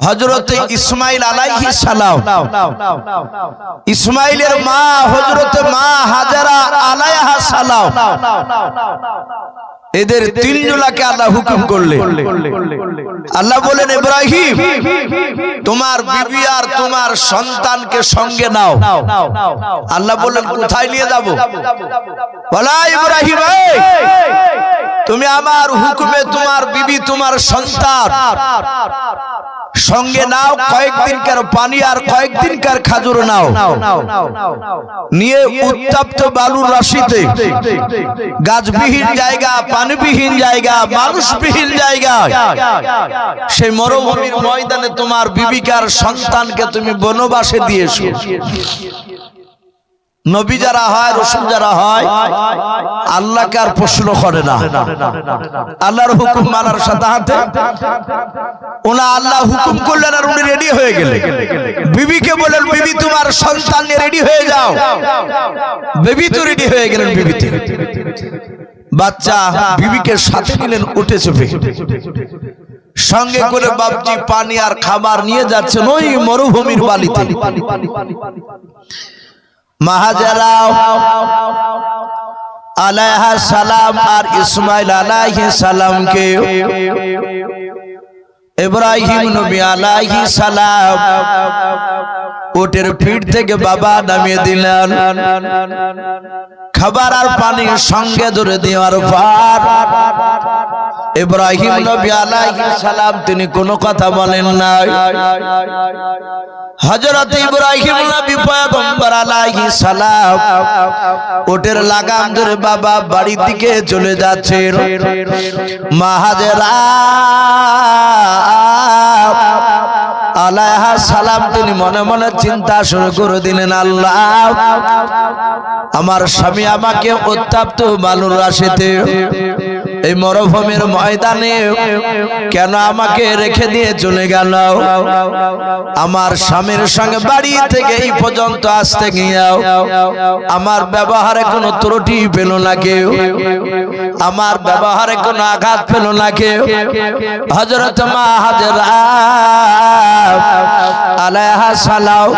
হযরত ইসমাইল আলাইহিস সালাম, ইসমাইলের মা হযরত মা হাজেরা আলাইহাস সালাম, এদের তিনজনকে আল্লাহ হুকুম করলেন। আল্লাহ বলেন, ইব্রাহিম তোমার বিবি আর তোমার সন্তানকে সঙ্গে নাও। আল্লাহ বলেন, কোথায় নিয়ে যাব? বলা ইব্রাহিম, তুমি আমার হুকুমে তোমার বিবি তোমার সন্তান সঙ্গে নাও, কয়েকদিনকার পানি আর কয়েকদিনকার খাজুর নাও, নিয়ে উত্তপ্ত বালুর রাশিতে গাছবিহীন জায়গা, পানিবিহীন জায়গা, মানুষবিহীন জায়গা, সেই মরুভূমির ময়দানে তোমার বিবিকার সন্তানকে তুমি বনবাসে দিয়েছো। নবী যারা হয়, রাসূল যারা হয়, আল্লাহকে আর প্রশ্ন করে না, আল্লাহর হুকুম মানার সাথে সাথে ওনা আল্লাহ হুকুম করলেন আর উনি রেডি হয়ে গেলেন। বিবিকে বলেন, বিবি তোমার সন্তান নিয়ে রেডি হয়ে যাও। বিবি তো রেডি হয়ে গেলেন, বিবিতে বাচ্চা বিবিকে সাথে নিলেন, উঠে চেপে সঙ্গে করে বাপজি পানি আর খাবার নিয়ে যাচ্ছেন ওই মরুভূমির বালিতে। হাজেরা আলাইহিস সালাম আর ইসমাইল আলাইহিস সালামকে ইব্রাহিম নবী আলাইহিস সালাম উটের পিঠ থেকে বাবা নামিয়ে দিলেন। খাবার আর পানি সঙ্গে ধরে দেওয়ার পর ইব্রাহিম নবী আলাইহিস সালাম তিনি কোনো কথা বলেন না। হযরত ইব্রাহিম নবী পয়গম্বর আলাইহিস সালাম উটের লাগাম ধরে বাবা বাড়ির দিকে চলে যাচ্ছেন। মা হাজেরা আলাইহিস সালাম তিনি মনে মনে চিন্তা শুরু করে দিলেন, আল্লাহ আমার স্বামী আমাকে উত্তপ্ত বালুর রাশিতে এই মরুভূমির ময়দানে কেন আমাকে রেখে দিয়ে চলে গেল? আমার স্বামীর সঙ্গে বাড়ি থেকে এই পর্যন্ত আসতে গিয়েও আমার ব্যবহারে কোনো ত্রুটি পেল না কেউ, আমার ব্যবহারে কোনো আঘাত পেল না কেউ। হযরত মা হাজেরা আলাইহিস সালাম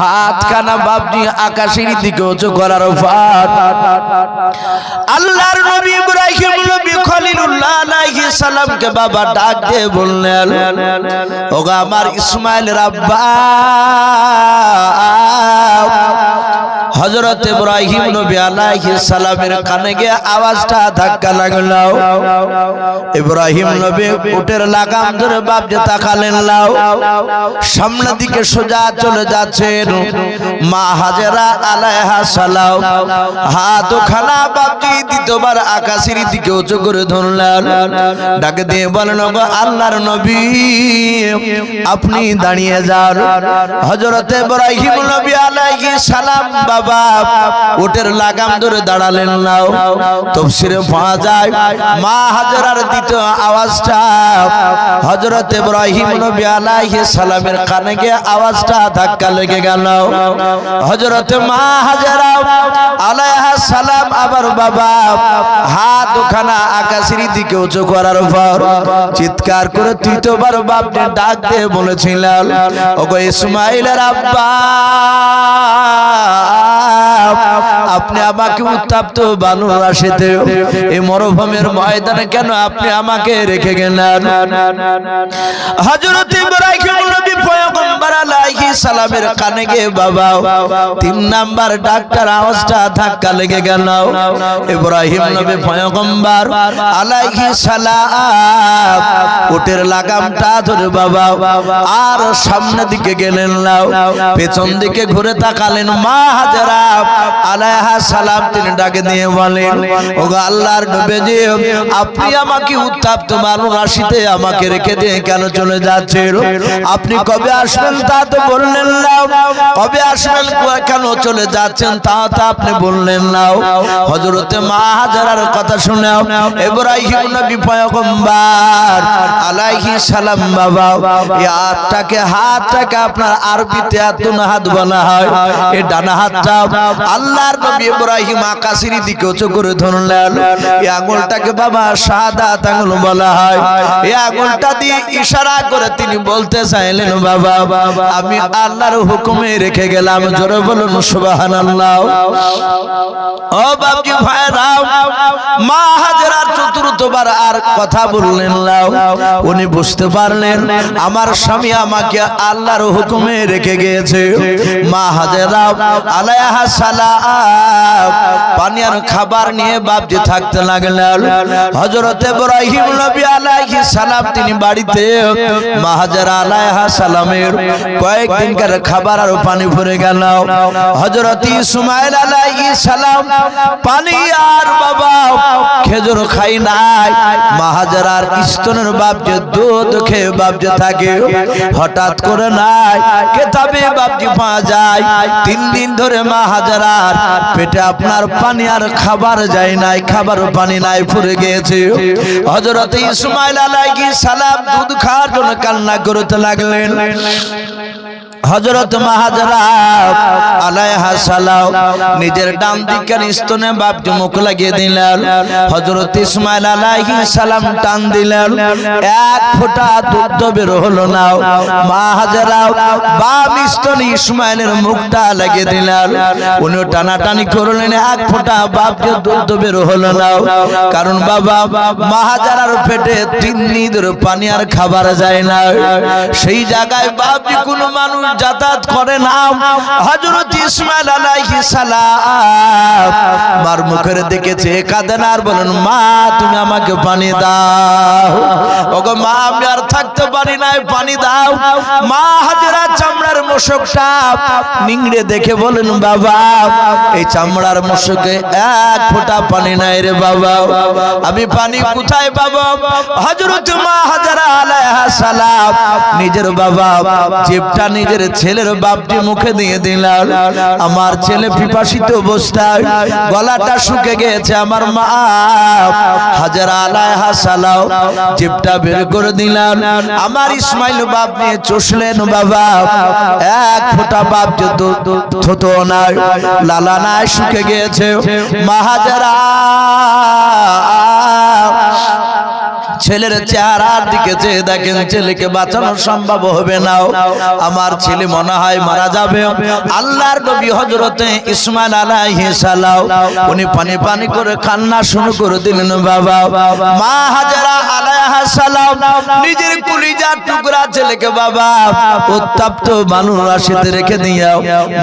হাত কানা বাপজি আকাশের দিকে উঁচু করার পর আল্লাহর নবী ইব্রাহিম নবী খলিলুল্লাহ আলাইহিস সালামকে বাবা ডাক দিয়ে বললেন, ওগো আমার ইসমাইলের আব্বা। হযরত ইব্রাহিম নবী আলাইহিস সালামের কানে গিয়ে আওয়াজটা ধাক্কা লাগলো। ইব্রাহিম নবী উটের লাগাম ধরে বাপজি তাকালেন, লাও সামনের দিকে সোজা চলে যাচ্ছেন। মা হাজেরা আলাইহিস সালাম হাত খানা বাপজি দ্বিতীয়বার আকাশের দিকে উঁচু করে ধরলেন, ডাকে দিয়ে বলেন, ওগো আল্লাহর নবী আপনি দাঁড়িয়ে যান। হযরত ইব্রাহিম নবী আলাইহিস সালাম বাবা উটের লাগাম ধরে দাঁড়ালেন। নাও তাফসীরে পাওয়া যায় মা হাজেরার দ্বিতীয় আওয়াজটা হযরত ইব্রাহিম নবী আলাইহিস সালামের কানে গিয়ে আওয়াজটা ধাক্কা লেগে গেল। হযরত মা হাজেরা আলাইহিস সালাম আবার বাবা হাত ওখানা আকাশের দিকে উঁচু করার পর চিৎকার করে তৃতীয়বার বাপকে ডাক দিয়ে বলেছিলেন, ওগো ইসমাইলের আব্বা আপনি আমাকে উত্তপ্ত বালুর রাশিতে এই মরুভূমির ময়দানে কেন আপনি আমাকে রেখে গেলেন? হযরত ইব্রাহিম নবী পয়গম্বর আলাইহিস সালামের কানে গিয়ে বাবা তিন নাম্বার ডাক্তার আওয়াজটা ধাক্কা লেগে গেল। ইব্রাহিম নবী পয়গম্বর আলাইহিস সালাম উটের লাগামটা ধরে বাবা আর সামনের দিকে গেলেন, লাও পেছন দিকে ঘুরে তাকালেন। মা হাজেরা আলাইহিস সালাম তিনি ডাকে দিয়ে বলেন, ওগো আল্লাহর নবীজি আপনি আমাকে উত্তপ্ত বালুর রাশিতে আমাকে রেখে দিয়ে কেন চলে যাচ্ছেন? আপনি কবে আসবেন তা তো করলেন না, কবে আসবেন, কেন চলে যাচ্ছেন তা আপনি বললেন না। হযরতে মা হাজেরার কথা শুনে ইব্রাহিম নবী পয়গম্বর আলাইহিস সালাম বাবা এই হাতটাকে আপনার আরবিতে আতুন হাত বলা হয়, এই ডানা হাতটা আল্লাহর নবী ইব্রাহিম আকাশের দিকে উঁচু করে ধরলেন। এই আঙ্গুলটাকে বাবা শাহাদাত আঙ্গুল বলা হয়। এই আঙ্গুলটা দিয়ে ইশারা করে তিনি বলতে চাইলেন বাবা আমি আল্লাহর হুকুমে রেখে গেলাম। জোরে বলুন সুবহানাল্লাহ। ও বাবজি ভাইরা, মা হাজেরার চতুর্থবার আর কথা বললেন না। উনি বুঝতে পারলেন আমার স্বামী আমাকে আল্লাহর হুকুমে রেখে গিয়েছে। মা হাজেরা আলাইহা সালাম পানি আর খাবার নিয়ে বাবজি থাকতে লাগলেন। হযরত ইব্রাহিম নবী আলাইহিস সালাম তিনি বাড়িতে মা হাজেরা আলাইহা সালামের কয়েকদিনকার খাবার আর পানি ভরে গেল। হযরত ইসমাঈল আলাইহিস সালাম পানি আর বাবা খেজুর খাই নাই। মা হাজেরার স্তনের বাবজি দুধ খেয়ে বাবজি থাকে। হঠাৎ করে নাই কিতাবে বাবজি পাওয়া যায় 3 দিন ধরে মা হাজেরার পেটে আপনার পানি আর খাবার যায় নাই, খাবার পানি নাই, পুড়ে গিয়েছে। হযরত ইসমাঈল আলাইহিস সালাম দুধ খাওয়ার জন্য কান্না করতে লাগলেন। হযরত মা হাজেরা আলাইহা সালাম নিজের ডান দিকের স্তনে বাবজি মুখ লাগিয়ে দিলেন। হযরত ইসমাঈল আলাইহিস সালাম টান দিলেন, এক ফোঁটা দুধ বের হলো না। মা হাজেরা বাম স্তনে ইসমাঈলের মুখটা লাগিয়ে দিলেন। উনি টানাটানি করলেন, এক ফোঁটা বাবজি দুধ বের হলো না। কারণ বাবা মা হাজেরার পেটে 3 দিন ধরে পানি আর খাবার যায় না। সেই জায়গায় বাবজি কোনো মানুষ যাতায়াত করে না। হযরত ইসমাঈল আলাইহিস সালাম মার মুখের দিকে চেয়ে কাঁদেন আর বলেন মা তুমি আমাকে পানি দাও। ওগো মা আমি আর থাকতে পারি না, পানি দাও। মা হাজেরা চামড়ার মশকটা নিংড়ে দেখে বলেন বাবা এই চামড়ার মশকে এক ফোঁটা পানি নাই রে বাবা, আমি পানি কোথায় পাবো? হযরত মা হাজেরা আলাইহা সালাম নিজের বাবা জিভটা নিজের ছেলের বাপটি মুখে দিয়ে দিলেন। আমার ছেলে পিপাসিত অবস্থায় গলাটা শুকে গেছে। আমার মা হাজেরা আলাইহা সালাম জিভটা বের করে দিলেন। আমার ইসমাঈল বাপ নিয়ে চুষলেন বাবা, এক ফোঁটা বাপ থতো নাই, লালা নাই, শুকে গিয়েছে। মা হাজেরা ছেলের চেহারার দিকে চেয়ে দেখেন ছেলেকে বাঁচানো সম্ভব হবে না, আমার ছেলে মনে হয় মারা যাবে। আল্লাহর নবী হযরতে ইসমাঈল আলাইহিস সালাম উনি পানি পানি করে কান্না শুরু করে দিলেন বাবা। মা হাজেরা আলাইহা সালাম নিজের কলিজার টুকরা ছেলেকে বাবা উত্তপ্ত বালুর রাশিতে রেখে দিও।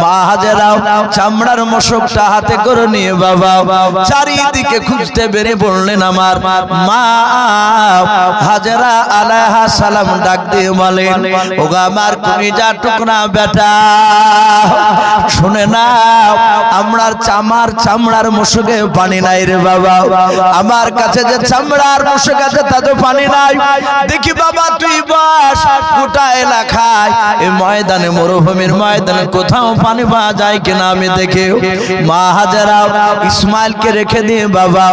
মা হাজেরা চামড়ার মশকটা হাতে করে নিয়ে বাবা চারিদিকে খুঁজতে বেরিয়ে পড়লেন। আমার মা হাজেরা আলাইহা সালাম ডাক দিয়ে বলেন ওগো আমার কলিজার টুকরা বেটা শুনে নাও, আমরার চামড়ার মশকে পানি নাই রে বাবা, আমার কাছে যে চামড়ার মশক আছে তাতে পানি নাই। দেখি বাবা তুই বস গোটা এলাকায় এই ময়দানে মরুভূমির ময়দানে কোথাও পানি পাওয়া যায় কিনা আমি দেখে। মা হাজেরা ইসমাঈলকে রেখে দিয়ে বাবা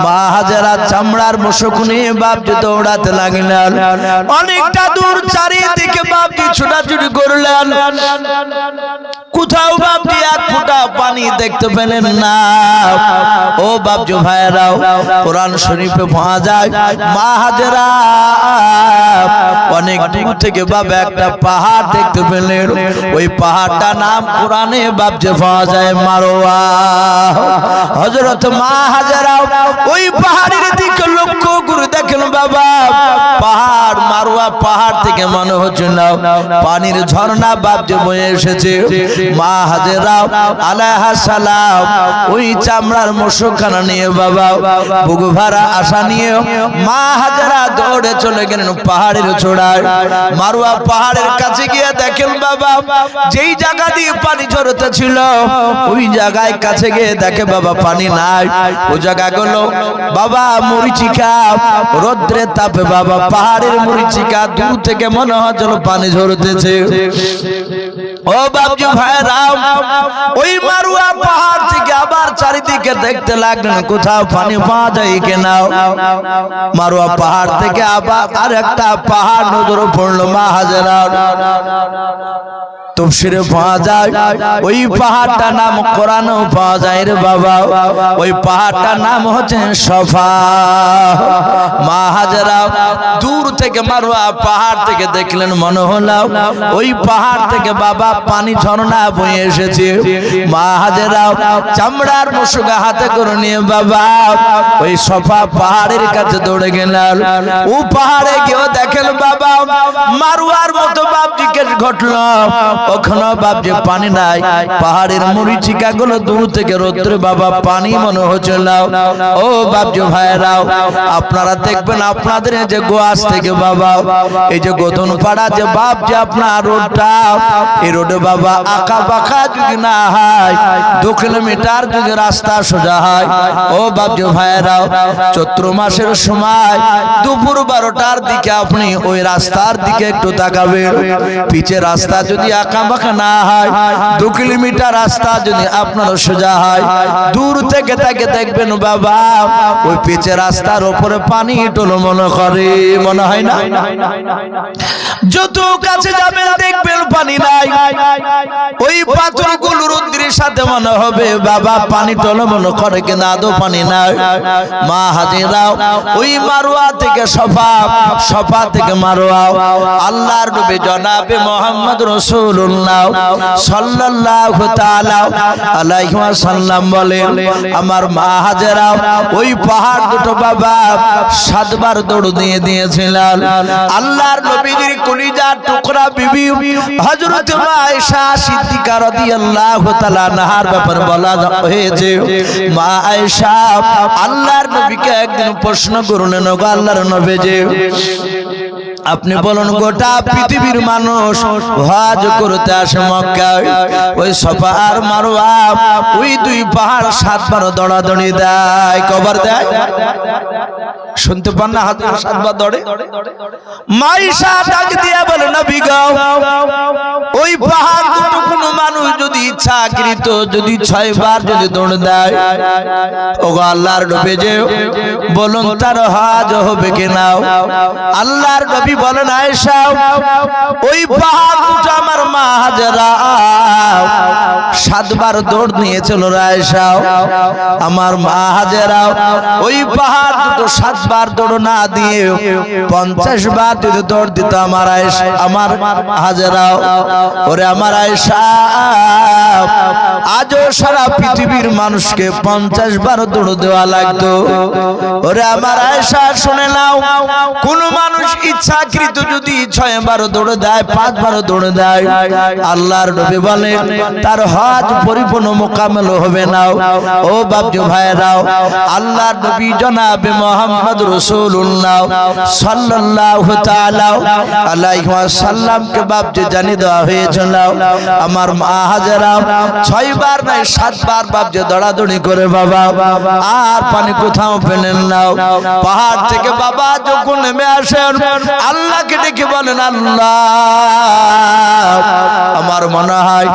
মা হাজেরা চামড়ার মশক নিয়ে বাপজি দৌড়াতে লাগলেন। অনেকটা দূর চারিদিকে বাপজি ছোটাছুটি করলেন, কোথাও বাপজি এক ফোঁটা পানি দেখতে পেলেন না। ও বাপজি ভাইরাও কোরআন শরীফে পাওয়া যায় মা হাজেরা অনেক দূর থেকে বাবা একটা পাহাড় দেখতে পেলেন। ওই পাহাড়টার নাম কোরআনে বাপজি পাওয়া যায় মারওয়া। হযরত মা হাজেরা ওই পাহাড়ের দিকে লক্ষ্য করে দেখেন বাবা পাহাড় মারওয়া পাহাড় থেকে মনে হচ্ছে না পানির ঝর্ণা বাপজি বয়ে এসেছে। মা হাজেরা আলাইহা সালাম ওই চামড়ার মশকখানা নিয়ে বাবা বুক ভরা আশা নিয়ে মা হাজেরা দৌড়ে চলে গেলেন পাহাড়ের চূড়ায়। মারওয়া পাহাড়ের কাছে গিয়ে দেখেন বাবা যেই জায়গা দিয়ে পানি ঝরতে ছিল ওই জায়গায় কাছে গিয়ে দেখে বাবা পানি নাই। ওই জায়গাগুলো বাবা মরিচিকা, রোদ্রের তাপে বাবা পাহাড়ের মরিচিকা দূর থেকে মনে হয় যেন পানি ঝরতেছে। ও বাবজি ভাইরা, ওই মারুয়া পাহাড় থেকে আবার চারিদিকে দেখতে লাগলেন কোথাও পানি পাওয়া যায় কিনা। মারুয়া পাহাড় থেকে আবার আর একটা পাহাড় নজরে পড়লো মা হাজেরা। তফসিরে পাওয়া যায় ওই পাহাড়টার নাম, কোরআনেও পাওয়া যায় রে বাবা, ওই পাহাড়টার নাম হচ্ছে সফা। মা হাজেরা দূর থেকে মারুয়া পাহাড় থেকে দেখলেন, মনে হলো ওই পাহাড় থেকে বাবা পানি ঝর্ণা বয়ে এসেছে। মা হাজেরা চামড়ার মুশুকা হাতে করে নিয়ে বাবা ওই সফা পাহাড়ের কাছে দৌড়ে গেলেন। ও পাহাড়ে গিয়েও দেখেন বাবা মারুয়ার মতো বাপজিকে ঘটলো, ওখানে বাপজি পানি নাই, পাহাড়ের মরিচিকা গুলো দূর থেকে রোদ্রে বাবা পানি মনে হচ্ছিল। ও বাপজি ভাইরা, আপনারা দেখবেন আপনাদের যে গোয়াস থেকে বাবা এই যে গোধন পাড়া যে বাপ যে আপনার রোডটা, এই রোডে বাবা আঁকা বাঁকা যদি না হয়, 2 কিলোমিটার যদি রাস্তা সোজা হয়, ও বাপজি ভাইরা চৈত্র মাসের সময় দুপুর 12টার দিকে আপনি ওই রাস্তার দিকে একটু তাকাবেন, পিছে রাস্তা যদি আঁকা বাঁকা না হয়, 2 কিলোমিটার রাস্তা যদি আপনার সোজা হয়, দূর থেকে তাকে দেখবেন বাবা ওই পিছে রাস্তার উপরে পানি টলো মনে করে, মনে হয় না? যত কাছে যাবেন দেখবেন পানি নাই, ওই পাথরগুলো রুদ্রের সাথে মনে হবে বাবা পানি টলো মনে করে, কিন্তু আদৌ পানি নাই। মা হাজেরা ওই মারুয়া থেকে সফা, সফা থেকে মারুয়া, আল্লাহর নবী জনাবে মুহাম্মদ রাসূলুল্লাহ সাল্লাল্লাহু তাআলা আলাইহি ওয়াসাল্লাম বলেন, আমার মা হাজেরা ওই পাহাড় দুটো বাবা 7 বার দৌড় দিয়ে দিয়েছিলেন। আল্লাহর নবীর কলিজার টুকরা বিবি হযরত মা আয়েশা সিদ্দিকা রাদিয়াল্লাহু তাআলা আনহার ব্যাপারে বলা হয়েছে, মা আয়েশা আল্লাহর নবীকে একদিন প্রশ্ন করলেন, গো আল্লাহর নবী যে আপনি বলুন গোটা পৃথিবীর মানুষ হজ করতে আসে মক্কায়, ওই সফা আর মারওয়া ওই 2 পাহাড় 7 বার দৌড়াদৌড়ি দেয়, কবার দেয়? শুনতে পান না? 7 বার দৌড়ে। মাইশা ডাক দিয়ে বলে, নবী গো ওই পাহাড় দুটো কোনো মানুষ যদি ইচ্ছাকৃত যদি 6 বার যদি দৌড় দেয়, ওগো আল্লাহর নবী যে বলুন তার হজ হবে কিনা? আল্লাহর নবী বলেন, আয়েশা ওই পাহাড় দুটো আমার মা হাজেরা 7 বার দৌড় নিয়েছিল। আয়েশা আমার মা হাজেরা ওই পাহাড় দুটো 7 বার দৌড় না দিয়ে 50 বার যদি দৌড় দিত আমার আয়েশা, আমার হাজেরা, ওরে আমার আয়েশা আজও সারা পৃথিবীর মানুষকে 50 বার দৌড় দেওয়া লাগতো। ওরে আমার আয়েশা শুনে নাও, কোন মানুষ ইচ্ছাকৃত যদি 6 বার দৌড় দেয়, 5 বার দৌড় দেয়, আল্লাহর নবী বলেন তার হজ পরিপূর্ণ মোকাম্মেল হবে না। ও বাপজি ভাইরা, আল্লাহর নবী জনাবে মুহাম্মদ রাসূলুল্লাহ সাল্লাল্লাহু তাআলা আলাইহি ওয়াসাল্লামকে বাপজি জানিয়ে দেওয়া হয়েছিল, আমার মা হাজেরা 6 বার নয় 7 বার বাপজি দৌড়াদৌড়ি করে বাবা আর পানি কোথাও পেলেন না। পাহাড় থেকে বাবা যখন নেমে আসেন আল্লাহকে ডেকে বলেন, আল্লাহ আমার মনে হয়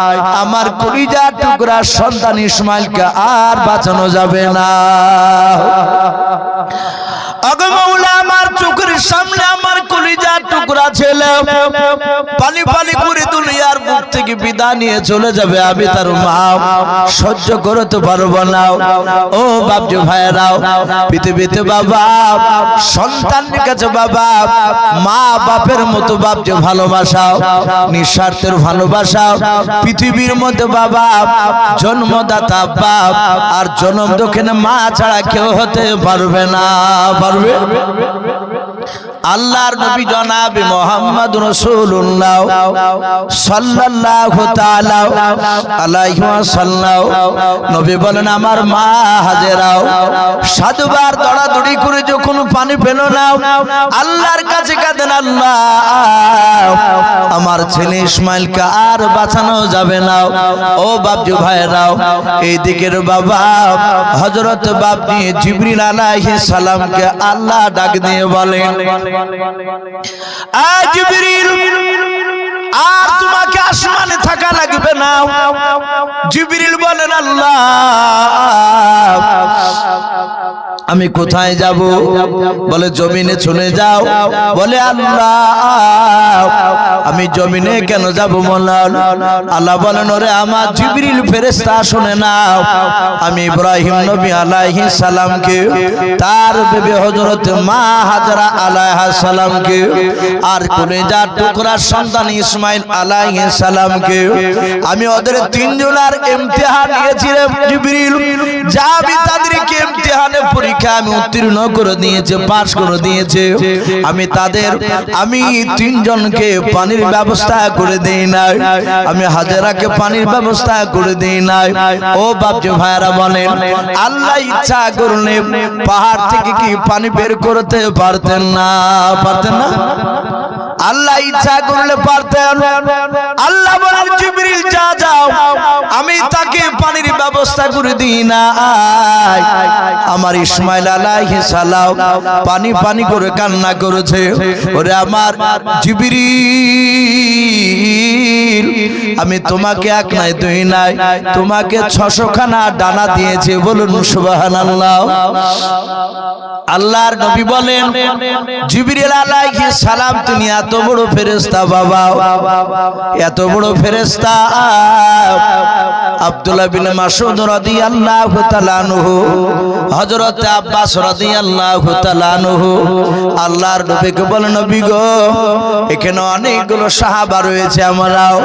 আমার কলিজার টুকরা সন্তান ইসমাইলকে আর বাঁচানো যাবে না। আগে মাওলা আমার চোখের সামনে আমার কলিজার টুকরা ছেলে পানি পানি করে দুনিয়ার বুক থেকে বিদায় নিয়ে চলে যাবে, আমি তার মা সহ্য করতে পারবো না। ও বাপজি ভাইরা, পৃথিবীতে বাবা সন্তানের কাছে বাবা মা বাপের মতো বাপজি ভালোবাসা, নিঃস্বার্থের ভালোবাসা পৃথিবীর মধ্যে বাবা জন্মদাতা বাপ আর জন্ম দক্ষিণে মা ছাড়া কেউ হতে পারবে না, পারবে? আল্লাহর নবী জনাবে মুহাম্মদ রাসূলুল্লাহ সাল্লাল্লাহু তাআলা আলাইহি ওয়াসাল্লাম নবী বলেন, আমার মা হাজেরা 7 বার দৌড়াদৌড়ি করে যখন পানি পেল না আল্লাহর কাছে কাঁদেন, আল্লাহ আমার ছেলে ইসমাইলকে আর বাঁচানো যাবে না। ও বাপজি ভাইরাও, এই দিকের বাবা হযরত বাপজি জিবরিল আলাইহিস সালামকে আল্লাহ ডাক দিয়ে বলেন, জিবরিল আর তোমাকে আসমানে থাকা দেবে না। জিবরিল বলেন আল্লাহ আমি কোথায় যাব? বলে জমিনে চলে যাও। বলে আল্লাহ আমি জমিনে কেন যাব মোলাল? আল্লাহ বলেন ওরে আমার জিবরিল ফেরেশতা শুনে নাও, আমি ইব্রাহিম নবী আলাইহিস সালামকে, তার বিবি হযরত মা হাজরা আলাইহিস সালামকে, আর কলেজার টুকরা সন্তান ইসমাইল আলাইহিস সালামকে আমি ওদের তিনজনের ইমতিহান নিয়েছি রে জিবরিল। যা আমি তাদেরকে ইমতিহানে পরীক্ষা আমি উত্তীর্ণ করে দিয়েছে, পাস করে দিয়েছে। আমি তিনজনকে পানির ব্যবস্থা করে দেই নাই, আমি হাজেরাকে পানির ব্যবস্থা করে দেই নাই। ও বাপজি ভাইরা বলেন আল্লাহ ইচ্ছা করলে পাহাড় থেকে কি পানি বের করতে পারতেন না? পারতেন না? আল্লাহ ইচ্ছা করলে পারতেন। আল্লাহ বলেন জিবরিল যা যাও, আমি তাকে পানির ব্যবস্থা করে দিই না। আমার ইসমাইল আলাইহিস সালাম পানি পানি করে কান্না করেছে। ওরে আমার জিবরিল আমি তোমাকে এক নাই দুই নাই, তোমাকে 600 খানা ডানা দিয়েছে। বলুন সুবহানাল্লাহ। আল্লাহর নবী বলেন জিবরিল আলাইহিস সালাম তুমি এত বড় ফেরেশতা বাবা, এত বড় ফেরেশতা। আব্দুল্লাহ বিন মাসউদ রাদিয়াল্লাহু তাআলা আনহু, হযরত আব্বাস রাদিয়াল্লাহু তাআলা আনহু আল্লাহর নবীকে বলেন নবী গো এখানে অনেকগুলো সাহাবা রয়েছে আমরাও।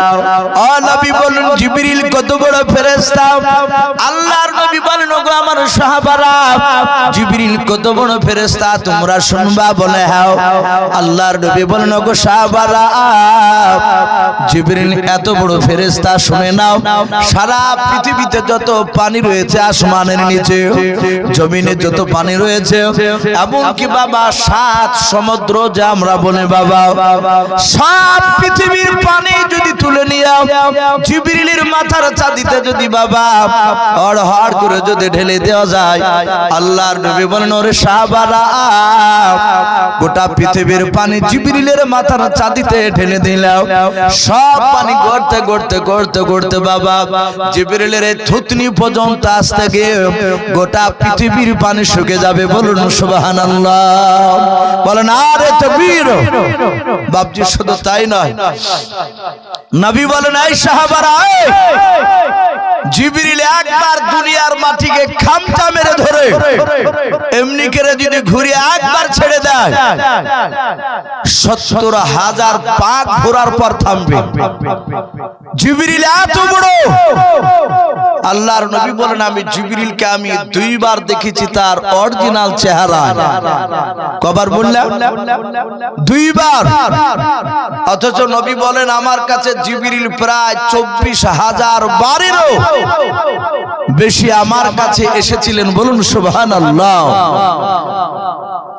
ও নবী বলেন জিবরিল কত বড় ফেরেশতা? আল্লাহর নবী বলেন ওগো আমার সাহাবারা জিবরিল কত বড় ফেরেশতা তোমরা শুনবা? বলে হ্যাঁ। আল্লাহর নবী বলেন ওগো সাহাবারা জিবরিল এত বড় ফেরেশতা শুনে নাও, সারা পৃথিবীতে যত পানি রয়েছে, আসমানের নিচে জমিনে যত পানি রয়েছে, এমনকি বাবা 7 সমুদ্র যা আমরা বলে বাবা, সব পৃথিবীর পানি যদি তুলে নিয়ে জিবরিলের মাথার চাঁদিতে যদি বাবা হড় করে যদি ঢেলে দেওয়া যায়, আল্লাহর নবী বলেন ওরে সাহাবারা গোটা পৃথিবীর পানি জিবরিলের মাথার চাঁদিতে ঢেলে দিলাম। সব পানি গড়তে গড়তে গড়তে গড়তে বাবা জিবরিলের থুতনি পর্যন্ত আসতে গিয়ে গোটা পৃথিবীর পানি শুকে যাবে। বলুন সুবহানাল্লাহ। বলেন আরে তাকবীর। বাপজি শুধু তাই নয়, নবী বলেন এই সাহাবারা জিবরিল একবার দুনিয়ার মাটিকে খামচা মেরে ধরে এমনি করে যদি ঘুরে একবার ছেড়ে দেয় 70,000 পাক ঘোরার পর থামবে। জিবরিল এত বড়। আল্লাহর নবী বলেন আমি জিবরিলকে আমি 2 বার দেখেছি তার অরিজিনাল চেহারা। কবার বললাম? 2 বার। অথচ নবী বলেন আমার কাছে জিবরিল প্রায় 24,000 বারেরও বেশি আমার কাছে এসেছিলেন। বলুন সুবহানাল্লাহ।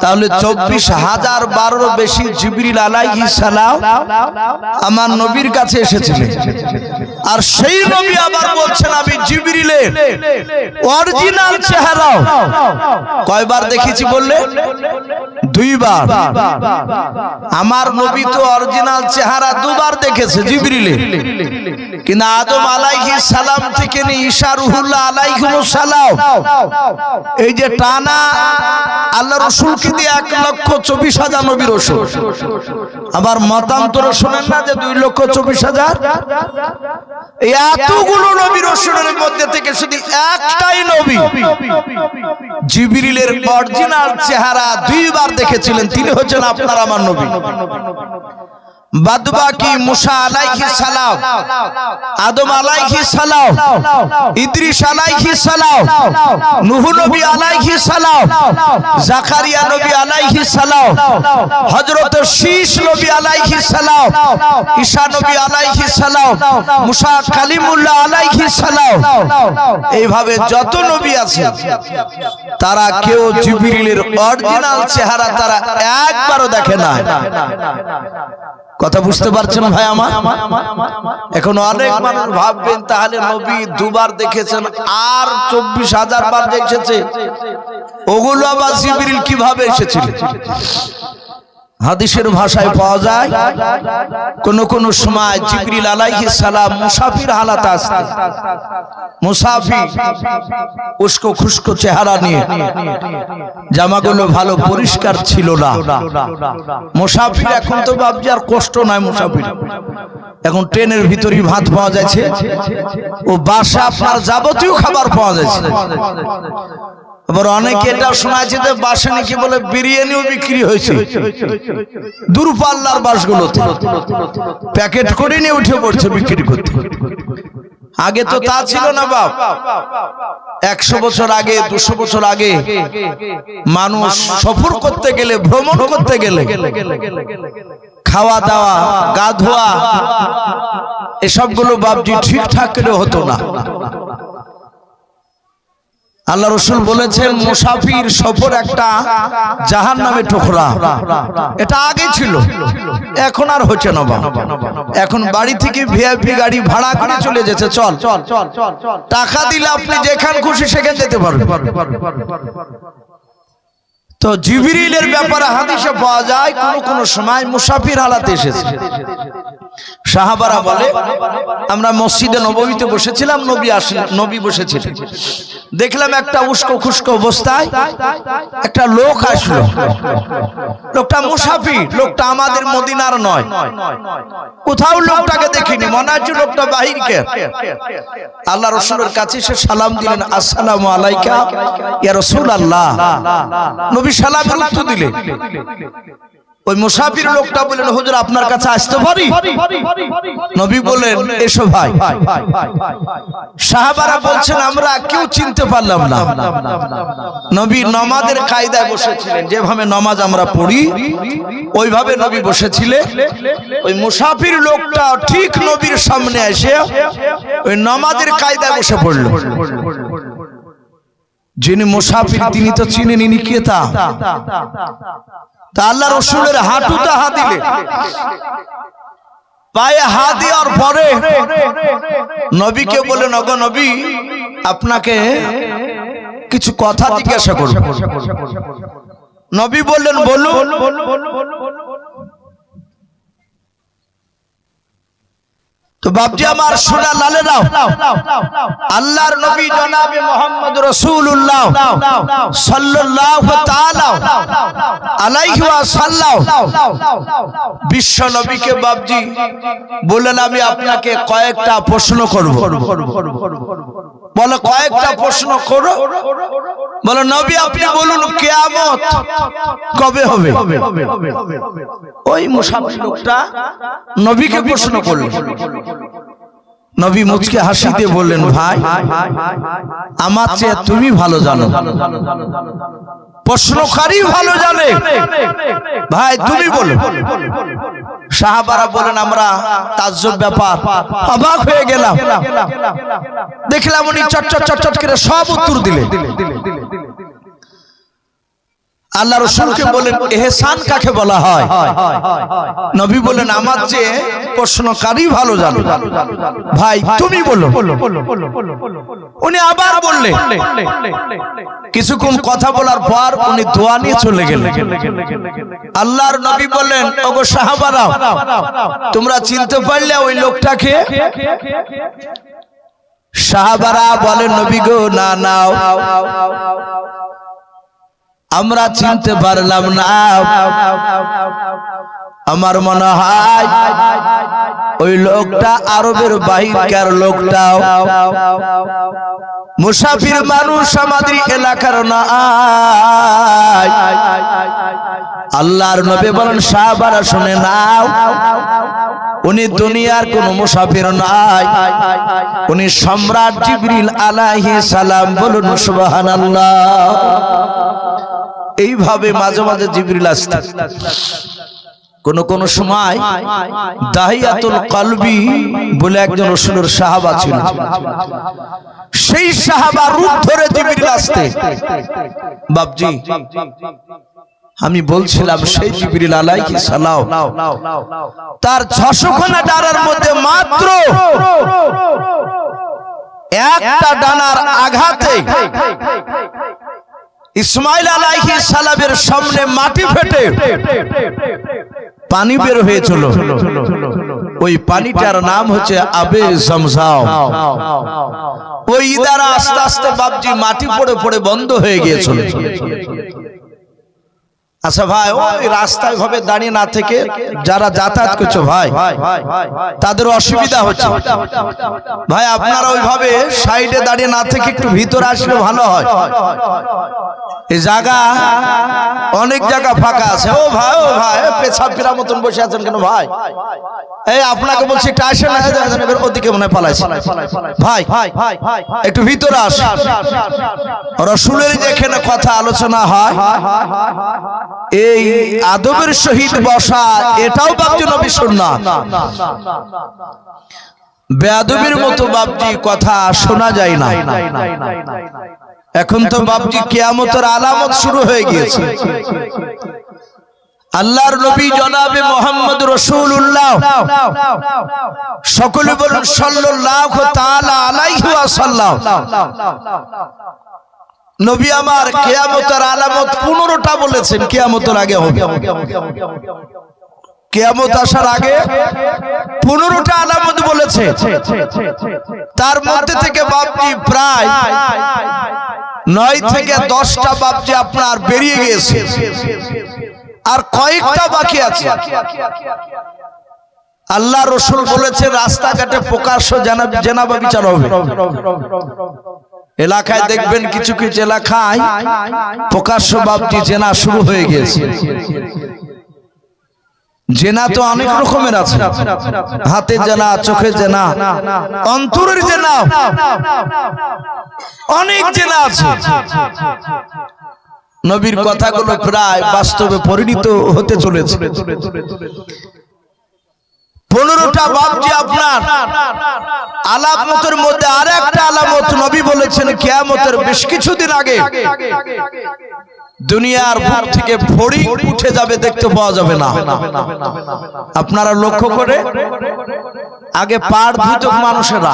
তাহলে 24,000 বারেরও বেশি জিবরিল আলাইহিস সালাম আমার নবীর কাছে এসেছিলেন। আর সেই নবী আবার বলছেন আমি জিবরিলের অরিজিনাল চেহারা কয়বার দেখেছি বললে? 2 বার। আমার নবী তো অরিজিনাল চেহারা 2 বার দেখেছে জিবরিলের, কিন্তু আদম আলাইহিস সালাম থেকে নিয়ে ঈসা রুহুল্লাহ আলাইহিস সালাম এই যে টানা আল্লাহ রাসূলকে দিয়ে 1,24,000 নবী রাসূল। আবার মতান্তর শুনেন না যে 2,24,000? এতগুলো নবী রাসূলের মধ্যে থেকে শুধু একটাই নবী জিবরিলের অরিজিনাল চেহারা 2 বার দেখেছিলেন, তিনি হচ্ছেন আপনার আমার নবী। বাদবাকি মুসা আলাইহিস সালাম, আদম আলাইহিস সালাম, ইদ্রিস আলাইহিস সালাম, নূহ নবী আলাইহিস সালাম, জাকারিয়া নবী আলাইহিস সালাম, হযরত শীশ নবী আলাইহিস সালাম, ঈসা নবী আলাইহিস সালাম, মুসা কালিমুল্লাহ আলাইহিস সালাম, এইভাবে যত নবী আছে তারা কেউ জিবরিলের অরিজিনাল চেহারা তারা একবারও দেখে না। কথা বুঝতে পারছেন ভাই আমার? এখন অনেক মানুষ ভাববেন তাহলে নবী 2 বার দেখেছেন আর 24,000 বার দেখেছে, ওগুলো আবার জিবরিল কিভাবে এসেছিল? হাদিসের ভাষায় পাওয়া যায় কোন কোন সময় জিবরিল আলাইহিস সালাম মুসাফির হালাত আসতে, মুসাফির উস্কো খুস্কো চেহারা নিয়ে, জামাগুলো ভালো পরিষ্কার ছিল না। মুসাফির এখন তো বাপজি আর কষ্ট নাই, মুসাফির এখন ট্রেনের ভিতরেই ভাত পাওয়া যাচ্ছে, ও বাসা আপনার যাবতীয় খাবার পাওয়া যাচ্ছে। আবার অনেকে এটা শোনাচ্ছে যে বাসে নাকি বলে বিরিয়ানিও বিক্রি হয়েছে দূরপাল্লার বাসগুলোতে, প্যাকেট করে নিয়ে উঠে পড়ছে বিক্রি করতে। আগে তো তা ছিল না বাপ। 100 বছর আগে 200 বছর আগে মানুষ সফর করতে গেলে, ভ্রমণ করতে গেলে খাওয়া দাওয়া, গা ধোয়া এসবগুলো বাপজি ঠিকঠাক করে হতো না। আল্লাহ রাসূল বলেছেন মুসাফির সফর একটা জাহান্নামের টুকরা। এটা আগে ছিল, এখন আর হচ্ছে না বাবা। এখন বাড়ি থেকে ভিআইপি গাড়ি ভাড়া করে চলে যাচ্ছে, চল টাকা দিলে আপনি যেখান খুশি সেখানে যেতে পারবেন। তো জিবরিলের ব্যাপারে হাদিসে পাওয়া যায় কোন কোন সময় মুসাফির হালাতে এসেছে। সাহাবারা বলে আমরা মসজিদে নববীতে বসেছিলাম, নবী বসেছিলেন, দেখলাম একটা উস্কো খুস্কো অবস্থায় একটা লোক আসলো। লোকটা মুসাফির, লোকটা আমাদের মদিনার নয়, কোথাও লোকটাকে দেখিনি, মনে হচ্ছে লোকটা বাহিরকে। আল্লাহ রাসূলের কাছে সে সালাম দিলেন, আসসালামু আলাইকা ইয়া রাসূলুল্লাহ। নবী সালামের উত্তর দিলেন। ওই মুসাফির লোকটা বললেন, হুজুর আপনার কাছে আসতে পারি? নবী বলেন, এসো ভাই। সাহাবারা বলছেন আমরা কেউ চিনতে পারলাম না। নবী নামাজের কায়দায় বসেছিলেন, যেভাবে নামাজ আমরা পড়ি ওইভাবে নবী বসেছিলেন। ওই মুসাফির লোকটা ঠিক নবীর সামনে এসে ওই নামাজের কায়দায় বসে পড়ল। যিনি মুসাফির তিনি তো চিনেন ইনি কে তা। আল্লাহ রাসূলের হাঁটুতে হাত দিলে, পায়ে হাত দেওয়ার পরে নবীকে বলেন, ওগো নবী আপনাকে কিছু কথা জিজ্ঞাসা করব। নবী বললেন, বলুন। তো বাপজি আমার সোনা লালেরাও, আল্লাহর নবী জনাবে মুহাম্মদ রাসূলুল্লাহ সাল্লাল্লাহু তাআলা আলাইহি ওয়াসাল্লাম বিশ্ব নবীকে বাপজি বললেন, আমি আপনাকে কয়েকটা প্রশ্ন করব। বলে কয়েকটা প্রশ্ন করো। বলে নবী আপনি বলুন কিয়ামত কবে হবে? ওই মুসাফির লোকটা নবীকে প্রশ্ন করলেন। নবী মুচকে হাসি দিয়ে বললেন, ভাই আমার চেয়ে তুমি ভালো জানো, প্রশ্নকারী ভালো জানে, ভাই তুমি বলো। সাহাবারা বলেন আমরা তাজ্জব ব্যাপার, অবাক হয়ে গেলাম। দেখলাম উনি চটচট চটচট করে সব উত্তর দিলেন। আল্লাহ রাসূলকে বলেন, ইহসান কাকে বলা হয়? নবী বলেন, আমার চেয়ে প্রশ্নকারী ভালো জানে, ভাই তুমি বলো। উনি আবার বললেন। কিছুক্ষণ কথা বলার পর উনি দোয়া নিয়ে চলে গেলেন। আল্লাহর নবী বললেন, ওগো সাহাবারা তোমরা চিনতে পারলে ওই লোকটাকে? সাহাবারা বলেন, নবী গো না নাও আমরা চিনতে পারলাম না। আমার মনে হয় ওই লোকটা আরবের বাহিরকার লোকটাও, মুসাফির মানুষ আমাদের এলাকার না। আল্লাহর নবী বলেন, সাহাবারা শুনে নাও, উনি দুনিয়ার কোন মুসাফির নয়, উনি সম্রাট জিবরিল আলাইহিস সালাম। বলুন সুবহানাল্লাহ। এইভাবে মাঝে মাঝে জিবরিল আসতেন। কোন কোন সময় দাহিয়াতুল কলবি বলে একজন রাসূলের সাহাবা ছিল, সেই সাহাবা রূপ ধরে জিবরিল আসতে। বাপজি আমি বলছিলাম সেই জিবরিল আলাইহিস সালাম তার 600খানা ডানার মধ্যে মাত্র একটা ডানার আঘাতে ইসমাইল আলাইহিস সালামের সামনে মাটি ফেটে পানি বের হয়েছিল, ওই পানিটার নাম হচ্ছে আবে জমজম। ওই দ্বারা আস্তে আস্তে বাপজি মাটি পড়ে পড়ে বন্ধ হয়ে গিয়েছিল। আচ্ছা ভাই, ওই রাস্তায় ভাবে দাঁড়িয়ে না থেকে যারা যাতায়াত করছো ভাই, তাদের অসুবিধা হচ্ছে ভাই, আপনারা ওইভাবে সাইডে দাঁড়িয়ে না থেকে একটু ভিতরে আসলে ভালো হয়। এই জায়গা অনেক জায়গা ফাঁকা আছে। ও ভাই, ও ভাই, পেছাব ফেরার মতন বসে আছেন কেন ভাই? এই আপনাকে বলছি একটু আসেন না, ওদিকে মনে হয় পালাইছে ভাই, একটু ভিতরে আসেন। রাসূলের যেখানে কথা আলোচনা হয়, এই আদবের সহিত বসা, এটাও বাপজি নবী সুন্নাত। বেয়াদবির মতো বাপজি কথা শোনা যায় না। এখন তো বাপজি কিয়ামতের আলামত শুরু হয়ে গিয়েছে। আল্লাহর নবী জনাবে মুহাম্মদ রাসূলুল্লাহ, সকলে বলুন সাল্লাল্লাহু তাআলা আলাইহি ওয়াসাল্লাম। নবী আমার কিয়ামতের আলামত 15টা বলেছেন, কিয়ামতের আগে হবে। কিয়ামত আসার আগে 15টা আলামত বলেছে। তার মধ্যে থেকে বাপজি প্রায় 9 থেকে 10টা বাপজি আপনার বেরিয়ে গিয়েছে, আর কয়েকটা বাকি আছে। আল্লাহ রাসূল বলেছে রাস্তাঘাটে প্রকাশ্য জেনাবা বিচার হবে। এলাকায় দেখবেন কিছু কিছু এলাকায় প্রকাশ্য বাপজি জেনা শুরু হয়ে গিয়েছে। জেনা তো অনেক রকমের আছে, হাতে জেনা, চোখে জেনা, অন্তরের জেনা, অনেক জেনা আছে। নবীর কথাগুলো প্রায় বাস্তবে পরিণত হতে চলেছে। 15টা বাপজি আপনার আলামতের মধ্যে আর একটা আলামত নবী বলেছেন কিয়ামতের বেশ কিছুদিন আগে দুনিয়ার বুক থেকে ফড়িং উঠে যাবে, দেখতে পাওয়া যাবে না। আপনারা লক্ষ্য করে, আগে পাড় ধুত মানুষেরা,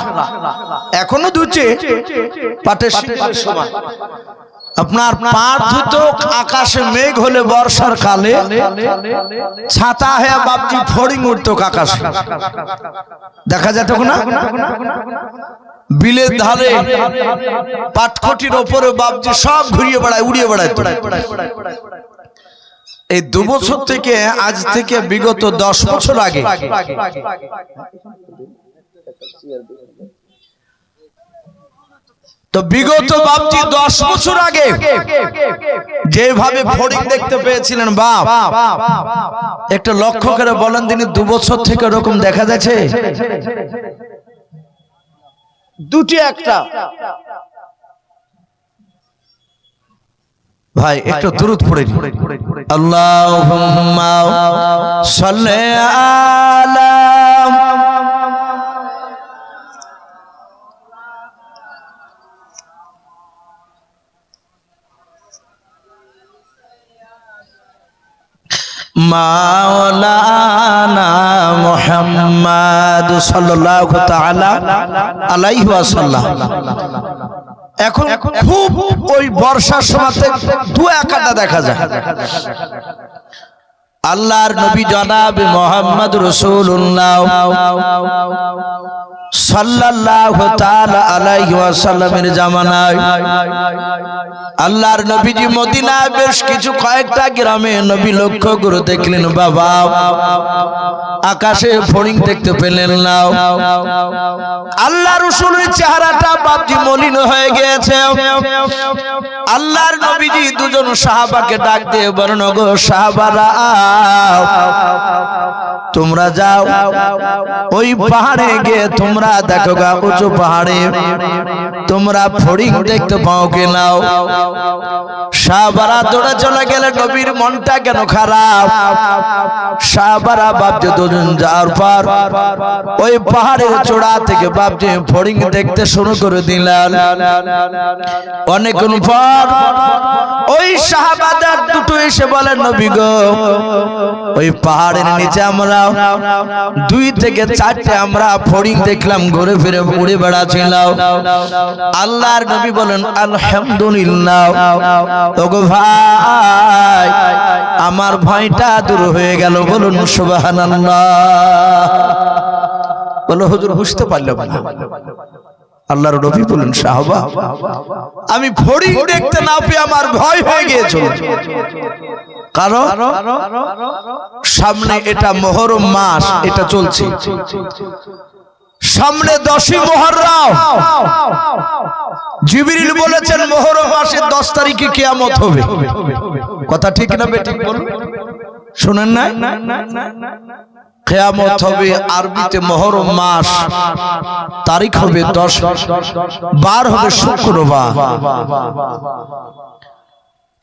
এখনো ধুচ্ছে পাটের শীতের সময়। আপনার পাড় ধুত আকাশে মেঘ হলে বর্ষার কালে, ছাতা হয়ে বাপজি ফড়িং উঠতো আকাশে, দেখা যেত না। বিলের ধারে পাটখটির ওপরে বাপজি সব ঘুরিয়ে বেড়ায়, উড়িয়ে বেড়ায়। এই 2 বছর থেকে, আজ থেকে বিগত 10 বছর আগে, তো বিগত বাপজি 10 বছর আগে যেভাবে ফড়িং দেখতে পেয়েছিলেন বাপ, একটা লক্ষ্য করে বলেন তিনি 2 বছর থেকে এরকম দেখা যাচ্ছে? দুটি একটা ভাই, একটু দুরূদ পড়ে আল্লাহুম্মা সাল্লি আলা মাওলানা মুহাম্মদ সাল্লাল্লাহু তাআলা আলাইহি ওয়াসাল্লাম। এখন খুব ওই বর্ষার সময়তে 2-1টা দেখা যায়। আল্লাহর নবী জনাব মুহাম্মদ রাসূলুল্লাহ সাল্লাল্লাহু তাআলা আলাইহি ওয়াসাল্লামের জামানায় আল্লাহর নবীজি মদিনায় বেশ কিছু কয়েকটা গ্রামে নবী লক্ষ্য করে দেখলেন, বাবা আকাশে ফড়িং দেখতে পেলেন না। আল্লাহ রাসূলের চেহারাটা বাপজি মলিন হয়ে গিয়েছে। আল্লাহর নবীজি দুজন সাহাবাকে ডাক দিয়ে বলেন, গো সাহাবারা, তোমরা যাও ওই পাহাড়ে গিয়ে তোমরা দেখো গা, উঁচু পাহাড়ে তোমরা ফড়িং দেখতে পাও কিনা। সাহাবারা দৌড়ে চলে গেলে, নবীর মনটা কেন খারাপ। সাহাবারা বাপজি দুজন যাওয়ার পর ওই পাহাড়ের চূড়া থেকে বাপজি ফড়িং দেখতে শুরু করে দিলেন। অনেকক্ষণ পর ওই সাহাবাদের দুটো এসে বলেন, নবী গো, ওই পাহাড়ের নিচে আমরা 2 থেকে 4টে আমরা ফড়িং দেখলাম ঘুরে ফিরে উড়ে বেড়াচ্ছিল আল্লাহর নবী বলেন আলহামদুলিল্লাহ ওগো ভাই আমার ভয়টা দূর হয়ে গেল বলুন সুবহানাল্লাহ বলো হুজুর বুঝতে পারলাম না আল্লাহর নবী বলেন সাহাবা আমি ফড়িং দেখতে না পেয়ে আমার ভয় হয়ে গিয়েছিল কারণ সামনে এটা মুহররম মাস এটা চলছে সামনে 10ই মুহররম জিবরিল বলেছেন মুহররম মাসের 10 তারিখে কিয়ামত হবে কথা ঠিক না বেঠিক বলুন শুনেন না কিয়ামত হবে আরবিতে মুহররম মাস তারিখ হবে 10 বার হবে শুক্রবার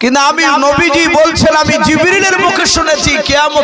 কিন্তু আমি নবীজি বলছেন আমি জিবরিলের মুখে শুনেছি কিয়ামত